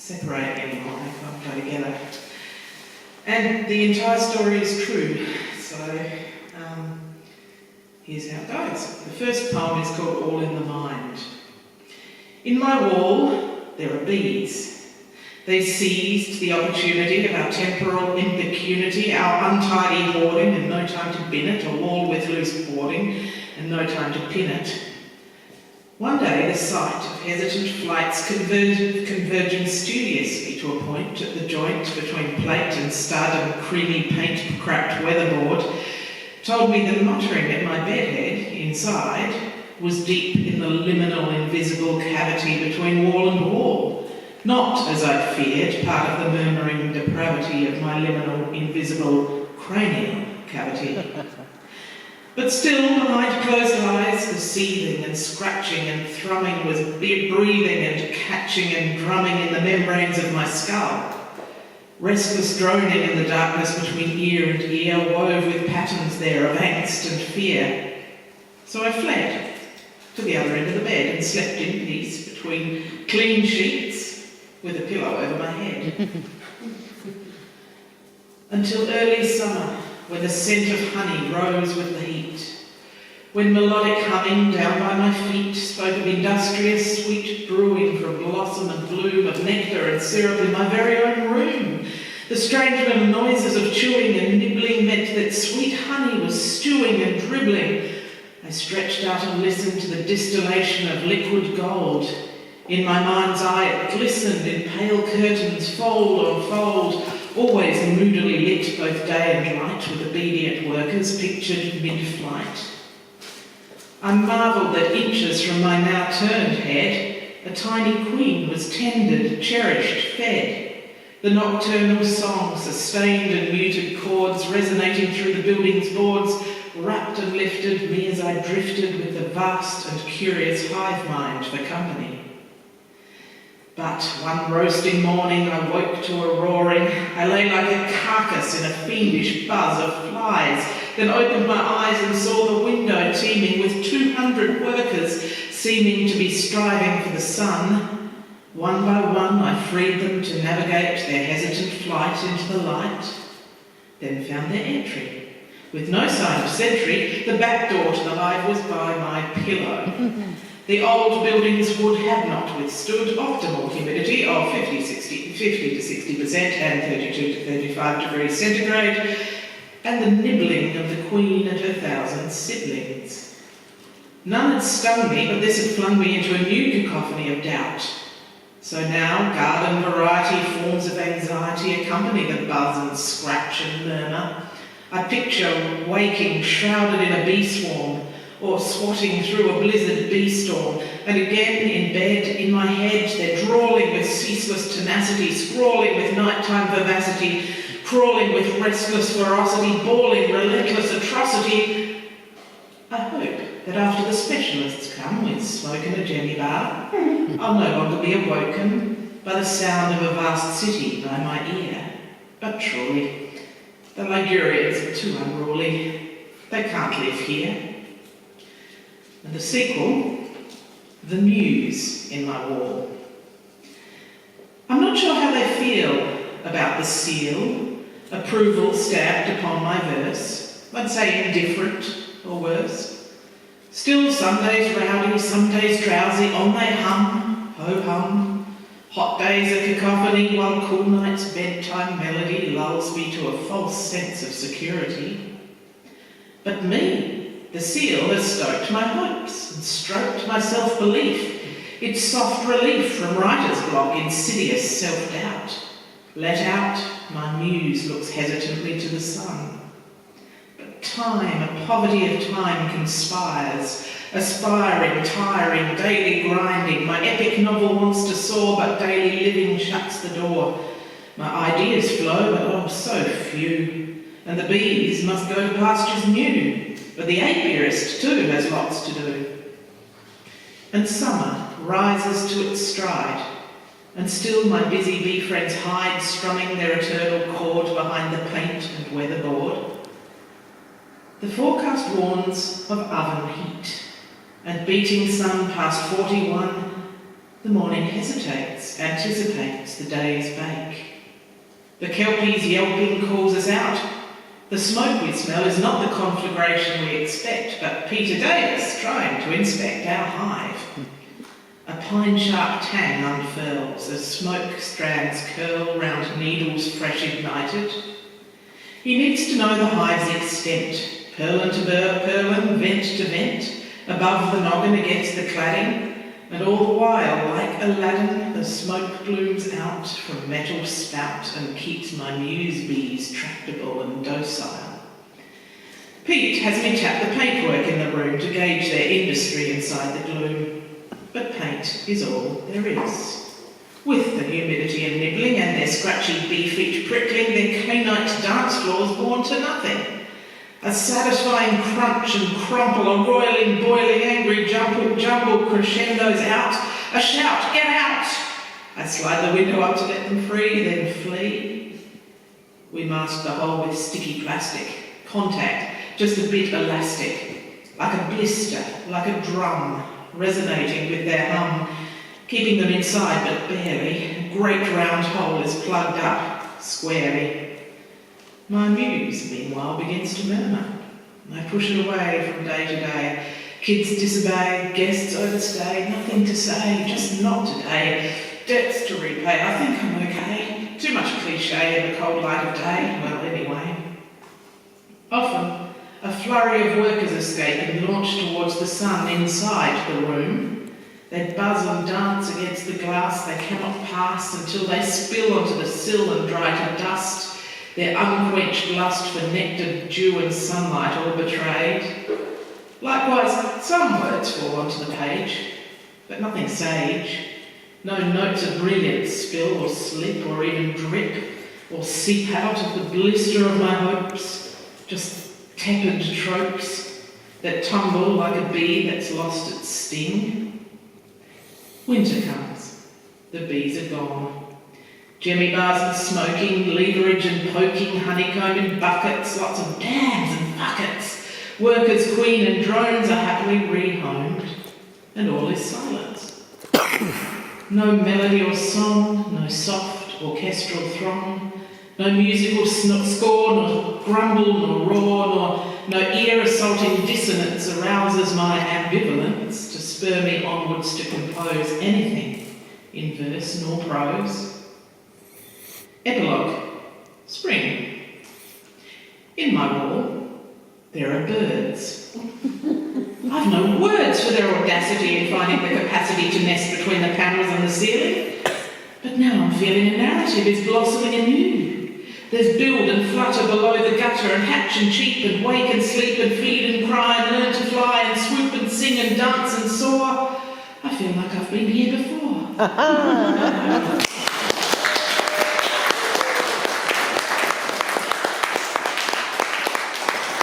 separate anymore, they can't go together. And the entire story is true, so here's how it goes. The first poem is called All in the Mind. In my wall, there are bees. They seized the opportunity of our temporal impecunity, our untidy hoarding, and no time to bin it, a wall with loose boarding, and no time to pin it. One day, the sight of hesitant flights converging studiously to a point at the joint between plate and stud and creamy paint-cracked weatherboard told me that muttering at my bedhead, inside, was deep in the liminal invisible cavity between wall and wall, not, as I'd feared, part of the murmuring depravity of my liminal invisible cranial cavity. But still, behind closed eyes, the seething and scratching and thrumming was breathing and catching and drumming in the membranes of my skull. Restless droning in the darkness between ear and ear, wove with patterns there of angst and fear. So I fled to the other end of the bed and slept in peace between clean sheets with a pillow over my head. Until early summer, when the scent of honey rose with the heat, when melodic humming down by my feet spoke of industrious sweet brewing from blossom and bloom, of nectar and syrup in my very own room. The strange little noises of chewing and nibbling meant that sweet honey was stewing and dribbling. I stretched out and listened to the distillation of liquid gold. In my mind's eye it glistened in pale curtains, fold on fold, always moodily lit both day and night with obedient workers pictured mid-flight. I marvelled that inches from my now turned head, a tiny queen was tended, cherished, fed. The nocturnal song, sustained and muted chords resonating through the building's boards, wrapped and lifted me as I drifted with the vast and curious hive mind for company. But one roasting morning I woke to a roaring. I lay like a carcass in a fiendish buzz of flies, then opened my eyes and saw the window teeming with 200 workers seeming to be striving for the sun. One by one I freed them to navigate their hesitant flight into the light, then found their entry. With no sign of sentry, the back door to the hive was by my pillow. The old buildings would have not withstood optimal humidity of 50 to 60% and 32 to 35 degrees centigrade, and the nibbling of the queen and her 1,000 siblings. None had stung me, but this had flung me into a new cacophony of doubt. So now garden variety forms of anxiety accompany the buzz and scratch and murmur. I picture waking shrouded in a bee swarm, or swatting through a blizzard bee storm, and again in bed, in my head, they're drawling with ceaseless tenacity, scrawling with nighttime vivacity, crawling with restless ferocity, bawling relentless atrocity. I hope that after the specialists come with smoke and a Jenny bar, I'll no longer be awoken by the sound of a vast city by my ear. But truly, the Ligurians are too unruly. They can't live here. And the sequel, the muse in my wall. I'm not sure how they feel about the seal, approval stamped upon my verse. I'd say indifferent or worse. Still some days rowdy, some days drowsy, on they hum, ho-hum. Hot days a cacophony, while cool nights' bedtime melody lulls me to a false sense of security. But me, the seal has stoked my hopes and stroked my self-belief. It's soft relief from writer's block, insidious self-doubt. Let out, my muse looks hesitantly to the sun. But time, a poverty of time conspires, aspiring, tiring, daily grinding. My epic novel wants to soar, but daily living shuts the door. My ideas flow, but oh, so few. And the bees must go to pastures new. But the apiarist, too, has lots to do. And summer rises to its stride, and still my busy bee friends hide, strumming their eternal chord behind the paint and weatherboard. The forecast warns of oven heat, and beating sun past 41, The morning hesitates, anticipates the day's bake. The kelpie's yelping calls us out. The smoke we smell is not the conflagration we expect, but Peter Davis trying to inspect our hive. A pine-sharp tang unfurls as smoke strands curl round needles fresh ignited. He needs to know the hive's extent, purlin to purlin, vent to vent, above the noggin against the cladding, and all the while, like Aladdin, the smoke blooms out from metal spout and keeps my muse bees tractable and docile. Pete has me tap the paintwork in the room to gauge their industry inside the gloom. But paint is all there is. With the humidity and nibbling and their scratchy bee-feet prickling, their canite dance floors born to nothing. A satisfying crunch and crumple, a roiling, boiling, angry jumble crescendos out. A shout, get out! I slide the window up to let them free, then flee. We mask the hole with sticky plastic. Contact, just a bit elastic. Like a blister, like a drum, resonating with their hum, keeping them inside but barely. A great round hole is plugged up, squarely. My muse, meanwhile, begins to murmur. I push it away from day to day. Kids disobey, guests overstay, nothing to say, just not today. Debts to repay, I think I'm okay. Too much cliché in the cold light of day, well, anyway. Often, a flurry of workers escape and launch towards the sun inside the room. They buzz and dance against the glass they cannot pass until they spill onto the sill and dry to dust. Their unquenched lust for nectar, dew and sunlight all betrayed. Likewise, some words fall onto the page, but nothing sage. No notes of brilliance spill or slip or even drip or seep out of the blister of my hopes. Just tepid tropes that tumble like a bee that's lost its sting. Winter comes. The bees are gone. Jemmy bars and smoking, leverage and poking, honeycomb in buckets, lots of dams and buckets. Workers, queen and drones are happily rehomed, and all is silence. No melody or song, no soft orchestral throng, no musical score, nor grumble, nor roar, no ear-assaulting dissonance arouses my ambivalence to spur me onwards to compose anything in verse nor prose. Epilogue. Spring. In my wall, there are birds. I've no words for their audacity in finding the capacity to nest between the panels and the ceiling. But now I'm feeling a narrative is blossoming anew. There's build and flutter below the gutter and hatch and cheep and wake and sleep and feed and cry and learn to fly and swoop and sing and dance and soar. I feel like I've been here before.